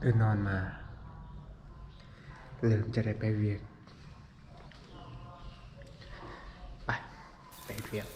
ตื่นนอนมาเริ่มจะได้ไปเวียกไปเวียก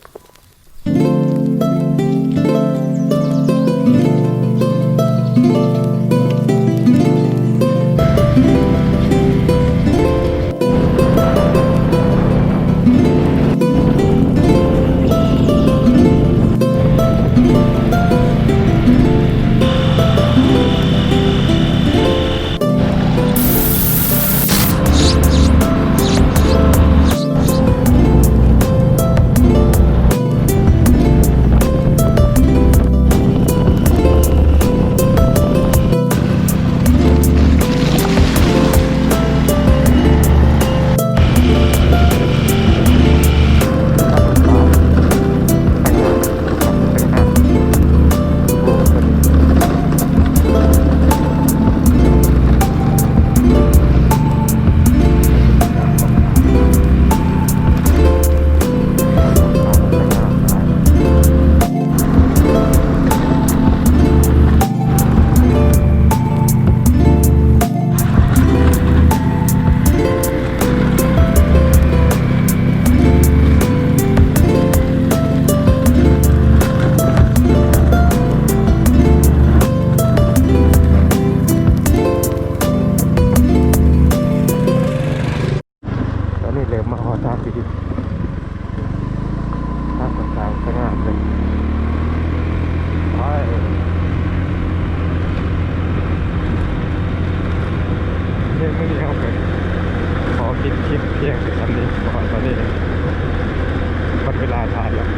เริ่มมาหอทางดีทางต่างๆสง่าเลยไปเรื่องไม่ดีเอาไปขอปิดคลิปเพียงแต่ตอนนี้ก่อนตอนนี้หมดเวลาถ่ายแล้ว